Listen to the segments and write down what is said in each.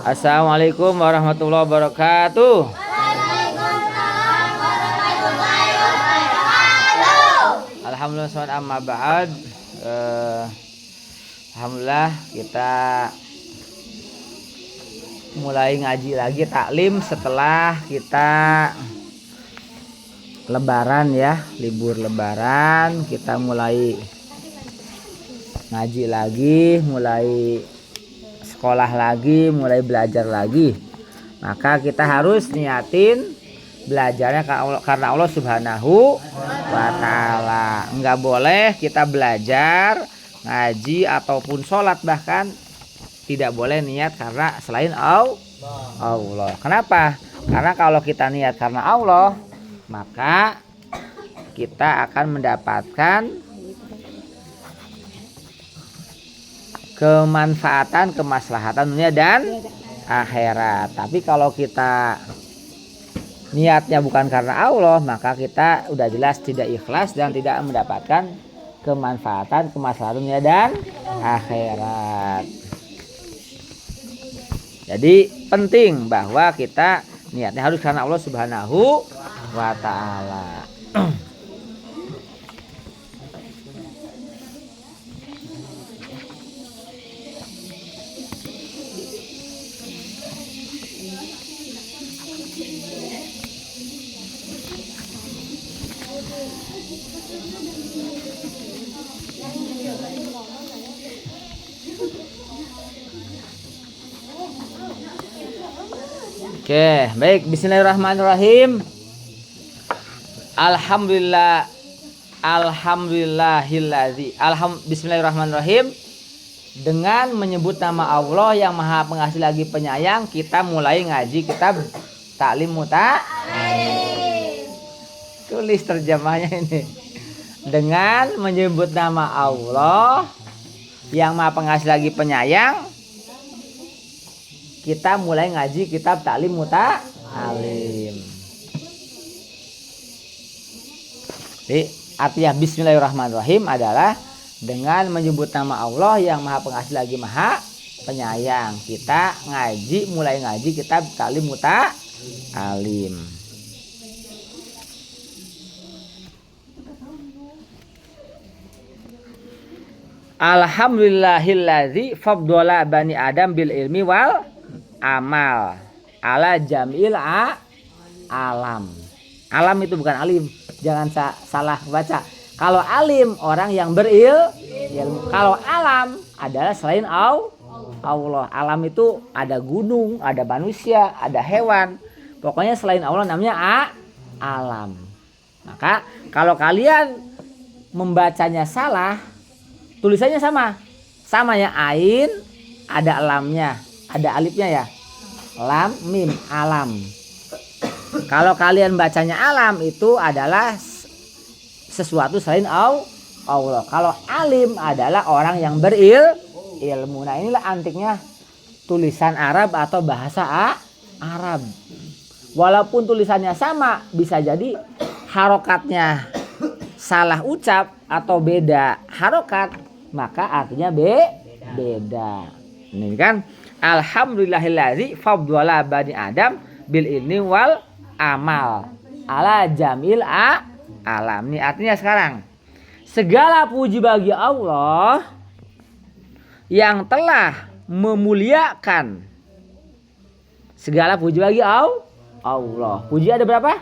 Assalamualaikum warahmatullahi wabarakatuh. Waalaikumsalam warahmatullahi wabarakatuh. Alhamdulillah sholat amma ba'd. Alhamdulillah kita mulai ngaji lagi taklim setelah kita lebaran ya, libur lebaran kita mulai ngaji lagi, mulai sekolah lagi, mulai belajar lagi. Maka kita harus niatin belajarnya karena Allah Subhanahu wa ta'ala. Enggak boleh kita belajar, ngaji ataupun sholat bahkan tidak boleh niat karena selain Allah. Kenapa? Karena kalau kita niat karena Allah, maka kita akan mendapatkan kemanfaatan, kemaslahatan dunia dan akhirat. Tapi kalau kita niatnya bukan karena Allah, maka kita udah jelas tidak ikhlas dan tidak mendapatkan kemanfaatan, kemaslahatan dunia dan akhirat. Jadi penting bahwa kita niatnya harus karena Allah Subhanahu wa ta'ala. Oke, baik. Bismillahirrahmanirrahim. Bismillahirrahmanirrahim. Dengan menyebut nama Allah yang Maha Pengasih lagi Penyayang, kita mulai ngaji kitab Ta'lim Muta'allim. Tulis terjemahnya ini. Dengan menyebut nama Allah yang Maha Pengasih lagi Penyayang, kita mulai ngaji kitab Ta'lim Muta'allim. Jadi artinya Bismillahirrahmanirrahim adalah dengan menyebut nama Allah yang Maha Pengasih lagi Maha Penyayang, kita mulai ngaji kitab Ta'lim Muta'allim. Alhamdulillahilladzi faddala bani Adam bil ilmi wal amal ala jamil alam. Alam itu bukan alim, jangan salah baca. Kalau alim orang yang berilmu. Kalau alam adalah selain Allah. Alam itu ada gunung, ada manusia, ada hewan. Pokoknya selain Allah namanya alam. Maka kalau kalian membacanya salah, tulisannya sama ya, ain ada lamnya, ada alifnya ya, lam mim, alam. Kalau kalian bacanya alam, itu adalah sesuatu selain Allah. Kalau alim adalah orang yang berilmu. Nah, inilah antiknya tulisan Arab atau bahasa Arab. Walaupun tulisannya sama, bisa jadi harokatnya salah ucap atau beda harokat, maka artinya beda. Ini kan alhamdulillahilladzi faddala bani Adam bil ilmi wal amal ala jamil alam. Ini artinya sekarang segala puji bagi Allah yang telah memuliakan. Segala puji bagi Allah. Puji ada berapa?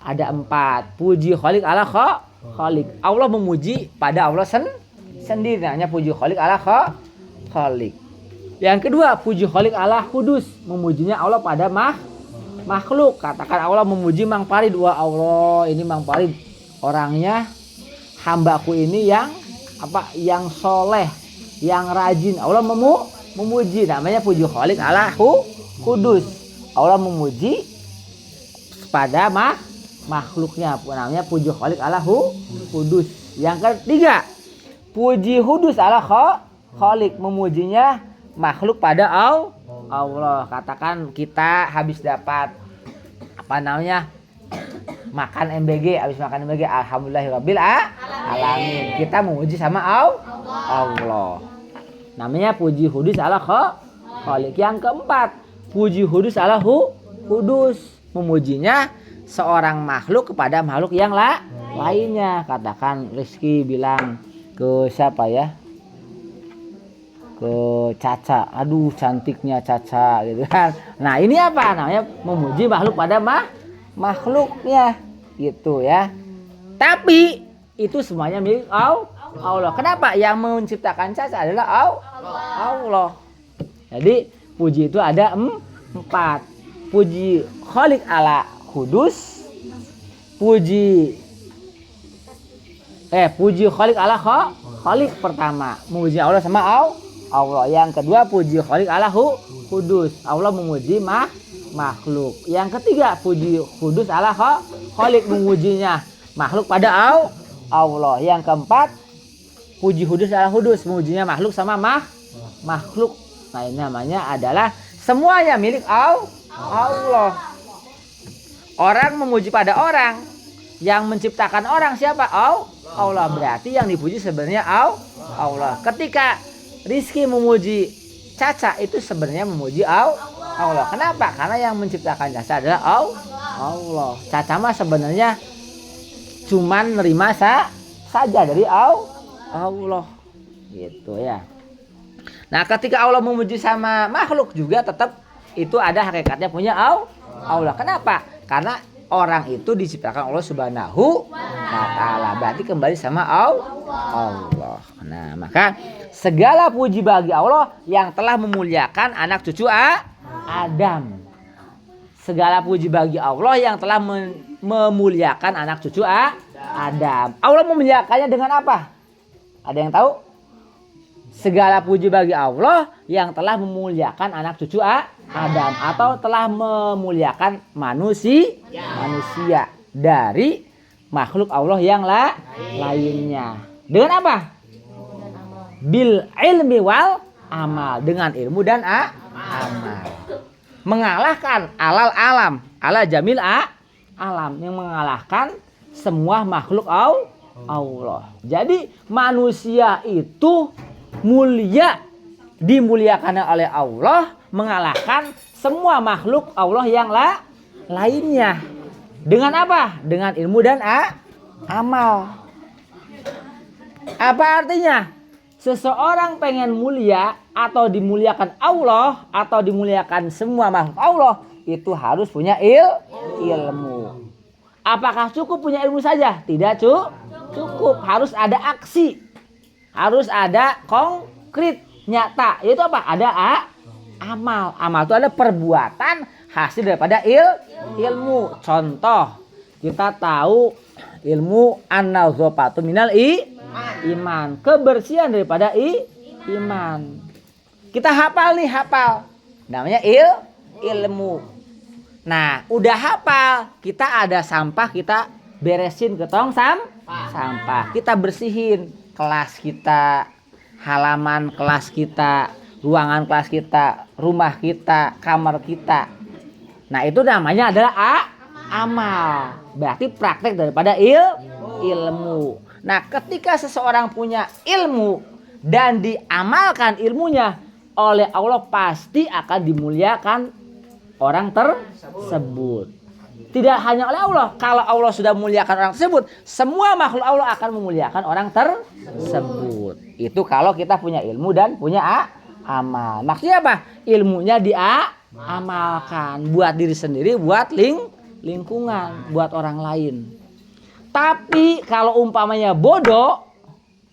Ada 4. Puji Khaliq ala Khaliq. Allah memuji pada Allah sendiri, namanya puji Khaliq ala Khaliq. Yang kedua, puji Khaliq ala Hudus, memujinya Allah pada makhluk. Katakan Allah memuji Mang Farid. Wah, Allah ini Mang Farid orangnya, hambaku ini yang soleh, yang rajin. Allah memuji, namanya puji Khaliq ala Hudus. Allah memuji pada makhluknya, namanya puji Khaliq ala Hudus. Yang ketiga, puji Hudus ala Khaliq, memujinya makhluk pada Allah. Katakan kita habis dapat makan MBG, habis makan MBG alhamdulillahirabbil alamin. Kita memuji sama Allah. Namanya puji Hudus ala Khalik. Yang keempat, puji hudus ala hudus, memujinya seorang makhluk kepada makhluk yang lainnya. Katakan Rizky bilang ke siapa ya, ke Caca, aduh cantiknya Caca gitu kan. Nah ini apa namanya, memuji makhluk pada makhluknya gitu ya. Tapi itu semuanya milik Allah. Kenapa? Yang menciptakan Caca adalah Allah. Jadi puji itu ada 4. Puji Khalik ala Kudus, puji Khalik ala Khalik pertama, memuji Allah sama Allah. Yang kedua puji Khalik ala Kudus, Allah memuji makhluk. Yang ketiga puji Kudus ala Khalik, memujinya makhluk pada Allah. Yang keempat puji Kudus ala Kudus, memujinya makhluk sama makhluk. Nah ini namanya adalah semuanya milik Allah. Orang memuji pada orang, yang menciptakan orang siapa? Allah. Berarti yang dipuji sebenarnya Allah. Ketika Rizky memuji Caca, itu sebenarnya memuji Allah. Kenapa? Karena yang menciptakan Caca adalah Allah. Caca mah sebenarnya cuman nerima saja dari Allah. Gitu ya. Nah ketika Allah memuji sama makhluk juga tetap itu ada hakikatnya punya Allah. Kenapa? Karena orang itu diciptakan Allah Subhanahu wa ta'ala. Berarti kembali sama Allah. Nah maka segala puji bagi Allah yang telah memuliakan anak cucu Adam. Segala puji bagi Allah yang telah memuliakan anak cucu Adam. Allah memuliakannya dengan apa? Ada yang tahu? Segala puji bagi Allah yang telah memuliakan anak cucu Adam, atau telah memuliakan manusia dari makhluk Allah yang lainnya. Dengan apa? Bil ilmi wal amal, dengan ilmu dan amal. Mengalahkan ala jamil alam, yang mengalahkan semua makhluk Allah. Jadi manusia itu mulia, dimuliakan oleh Allah, mengalahkan semua makhluk Allah yang lainnya. Dengan apa? Dengan ilmu dan amal. Apa artinya? Seseorang pengen mulia atau dimuliakan Allah atau dimuliakan semua makhluk Allah, itu harus punya ilmu. Apakah cukup punya ilmu saja? Tidak cukup. Harus ada aksi. Harus ada konkret, nyata. Itu apa? Ada amal. Amal itu ada perbuatan hasil daripada ilmu. Contoh, kita tahu ilmu an-nazafatu minal iman. Kebersihan daripada iman. Kita hafal. Namanya ilmu. Nah, udah hafal, kita ada sampah, kita beresin ke tong sampah. Kita bersihin kelas kita, halaman kelas kita, ruangan kelas kita, rumah kita, kamar kita. Nah itu namanya adalah amal. Berarti praktek daripada ilmu. Nah ketika seseorang punya ilmu dan diamalkan ilmunya oleh Allah, pasti akan dimuliakan orang tersebut. Tidak hanya oleh Allah. Kalau Allah sudah memuliakan orang tersebut, semua makhluk Allah akan memuliakan orang tersebut. Itu kalau kita punya ilmu dan punya amal. Maksudnya apa? Ilmunya diamalkan buat diri sendiri, buat lingkungan, buat orang lain. Tapi kalau umpamanya bodoh,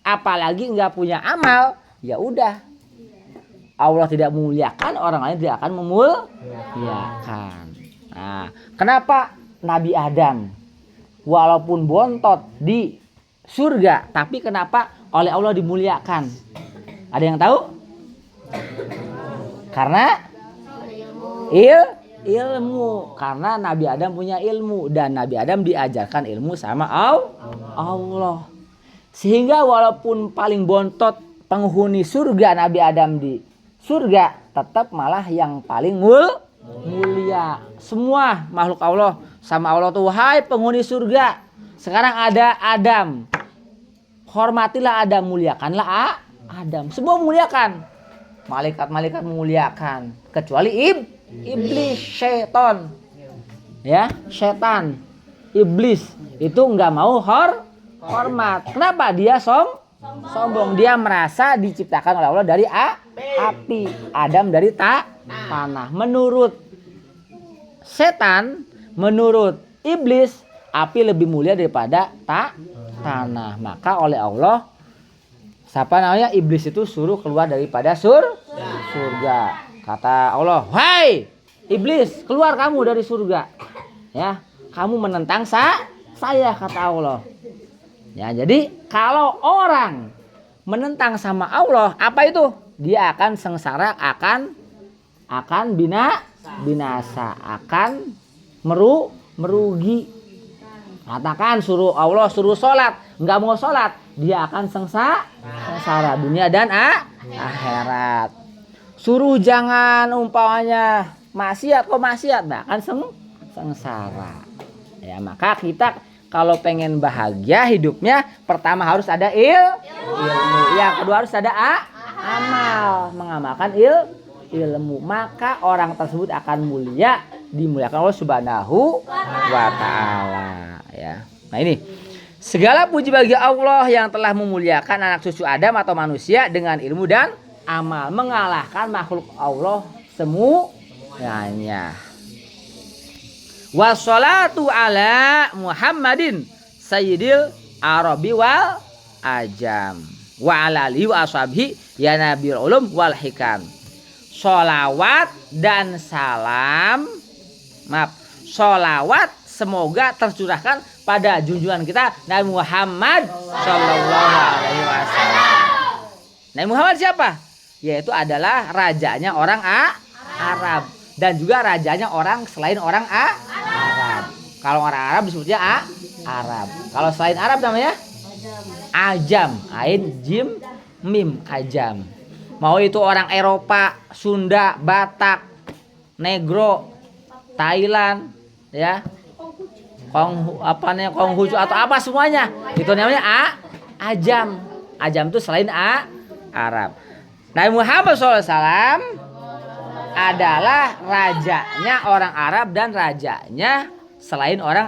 apalagi nggak punya amal, ya udah. Allah tidak memuliakan, orang lain tidak akan memuliakan. Nah, kenapa Nabi Adam walaupun bontot di surga, tapi kenapa oleh Allah dimuliakan? Ada yang tahu? Karena ilmu. Karena Nabi Adam punya ilmu dan Nabi Adam diajarkan ilmu sama Allah. Sehingga walaupun paling bontot penghuni surga Nabi Adam di surga, tetap malah yang paling mulia. Semua makhluk Allah sama Allah tuh, hai penghuni surga, sekarang ada Adam, hormatilah Adam, muliakanlah Adam. Semua muliakan. malaikat-malaikat memuliakan, kecuali iblis, syaitan. Ya, setan, iblis itu nggak mau hormat. Kenapa? Dia sombong. Dia merasa diciptakan oleh Allah dari api, Adam dari tanah. Menurut setan, menurut iblis, api lebih mulia daripada tanah. Maka oleh Allah, iblis itu suruh keluar daripada surga. Kata Allah, "Hai iblis, keluar kamu dari surga. Ya, kamu menentang saya," kata Allah. Ya, jadi kalau orang menentang sama Allah, apa itu? Dia akan sengsara, akan binasa, akan merugi. Katakan suruh Allah suruh sholat, nggak mau sholat, dia akan sengsara dunia dan akhirat. Suruh jangan umpamanya maksiat, nah akan sengsara. Ya, maka kita kalau pengen bahagia hidupnya, pertama harus ada ilmu. Yang kedua harus ada amal, mengamalkan ilmu. Maka orang tersebut akan dimuliakan Allah Subhanahu wa taala, ya. Nah, ini segala puji bagi Allah yang telah memuliakan anak cucu Adam atau manusia dengan ilmu dan amal, mengalahkan makhluk Allah semuanya. Wassalatu ala Muhammadin sayyidil arabi wal ajam wa ala alihi wa ashabihi ya nabiyul ulum wal hikam. Sholawat dan salam, sholawat semoga tercurahkan pada junjungan kita Nabi Muhammad sallallahu alaihi wasallam. Nabi Muhammad siapa? Yaitu adalah rajanya orang Arab dan juga rajanya orang selain orang Arab. Kalau orang Arab disebutnya Arab. Kalau selain Arab namanya Ajam. Ain jim mim, Ajam. Mau itu orang Eropa, Sunda, Batak, Negro, Thailand, ya, Konghucu atau apa semuanya, itu namanya Ajam. Ajam itu selain Arab. Nabi Muhammad SAW adalah rajanya orang Arab dan rajanya selain orang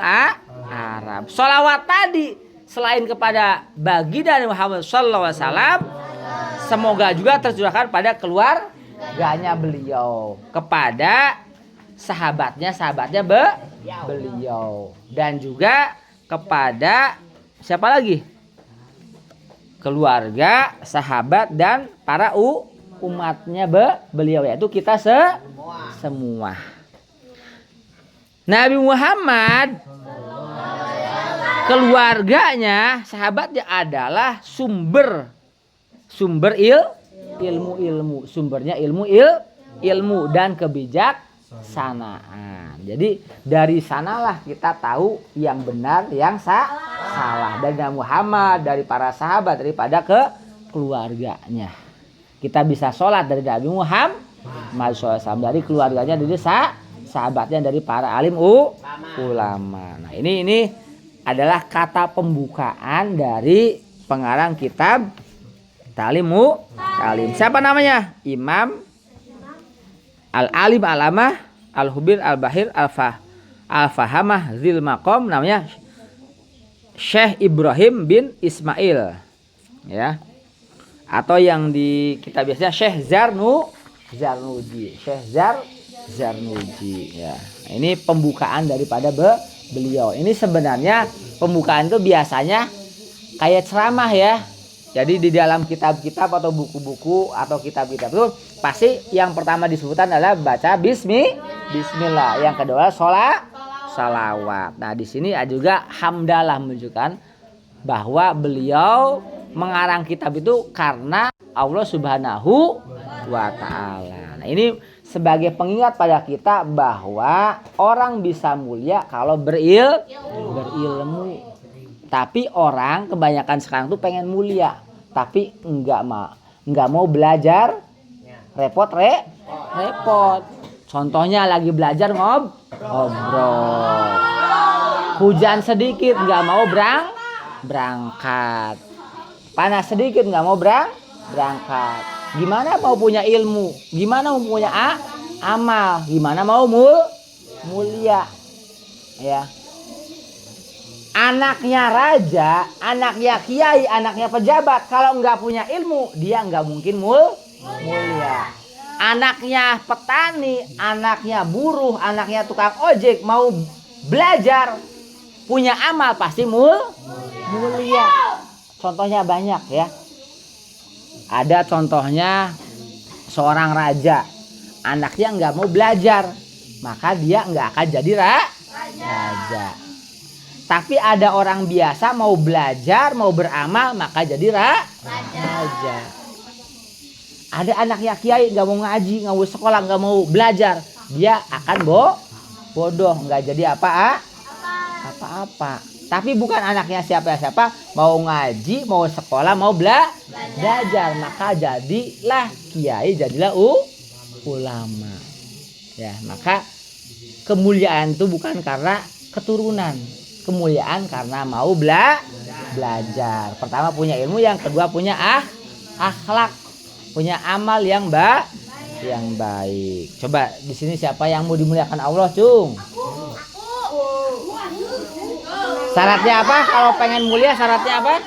Arab. Sholawat tadi selain kepada baginda Nabi Muhammad SAW, semoga juga tercurahkan pada keluarganya beliau, kepada sahabatnya beliau, dan juga kepada siapa lagi? Keluarga, sahabat, dan para umatnya beliau, yaitu kita semua. Nabi Muhammad, keluarganya, sahabatnya adalah sumber ilmu, sumbernya ilmu dan kebijaksanaan. Jadi dari sanalah kita tahu yang benar, yang salah. Dari Nabi Muhammad, dari para sahabat, daripada keluarganya. Kita bisa sholat dari Nabi Muhammad SAW, dari keluarganya, dari sahabatnya, dari para alim ulama. Nah, ini adalah kata pembukaan dari pengarang kitab Ta'lim. Siapa namanya? Imam Al-Alim Alamah Al-Hubir Al-Bahir Al-Fahamah Zil Maqam, namanya Syekh Ibrahim bin Ismail, ya. Atau yang di kitab biasanya Syekh Zarnuji, ya. Nah, ini pembukaan daripada beliau. Ini sebenarnya pembukaan itu biasanya kayak ceramah, ya. Jadi di dalam kitab-kitab atau buku-buku atau kitab-kitab itu pasti yang pertama disebutkan adalah baca bismillah, yang kedua salawat. Nah, di sini juga hamdalah menunjukkan bahwa beliau mengarang kitab itu karena Allah Subhanahu wa taala. Nah, ini sebagai pengingat pada kita bahwa orang bisa mulia kalau berilmu. Tapi orang kebanyakan sekarang tuh pengen mulia, tapi enggak mau belajar, repot. Contohnya lagi belajar ngobrol. Hujan sedikit enggak mau berangkat. Panas sedikit enggak mau berangkat. Gimana mau punya ilmu? Gimana mau punya amal? Gimana mau mulia? Ya. Anaknya raja, anaknya kiai, anaknya pejabat, kalau nggak punya ilmu, dia nggak mungkin mulia. Anaknya petani, anaknya buruh, anaknya tukang ojek mau belajar, punya amal pasti mulia. Contohnya banyak ya. Ada contohnya seorang raja, anaknya nggak mau belajar, maka dia nggak akan jadi raja. Tapi ada orang biasa mau belajar, mau beramal, maka jadi raja. Ada anaknya kiai nggak mau ngaji, nggak mau sekolah, nggak mau belajar, dia akan bodoh, nggak jadi apa-apa. Tapi bukan anaknya siapa-siapa, mau ngaji, mau sekolah, mau belajar, maka jadilah kiai, jadilah ulama. Ya, maka kemuliaan itu bukan karena keturunan. Kemuliaan karena mau belajar. Pertama punya ilmu, yang kedua punya akhlak, punya amal yang baik. Coba di sini siapa yang mau dimuliakan Allah, Cung? Syaratnya apa kalau pengen mulia? Syaratnya apa?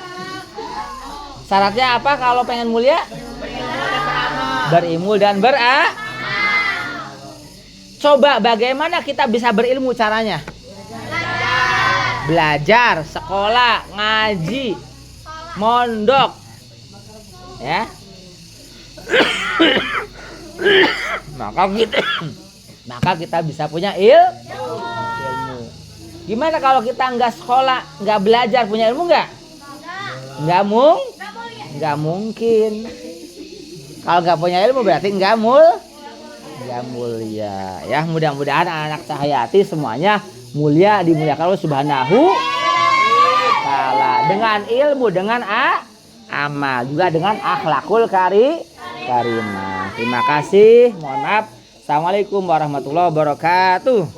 Syaratnya apa kalau pengen mulia? Berilmu dan Coba bagaimana kita bisa berilmu caranya? Belajar, sekolah, ngaji, mondok, ya. maka kita bisa punya ilmu. Gimana kalau kita nggak sekolah, nggak belajar, punya ilmu nggak? Nggak mungkin. Kalau nggak punya ilmu berarti nggak mulia. Ya, mudah-mudahan anak Cahayati semuanya mulia, dimuliakan Allah Subhanahu taala dengan ilmu, dengan amal, juga dengan akhlakul karimah. Terima kasih. Mohon maaf. Assalamualaikum warahmatullahi wabarakatuh.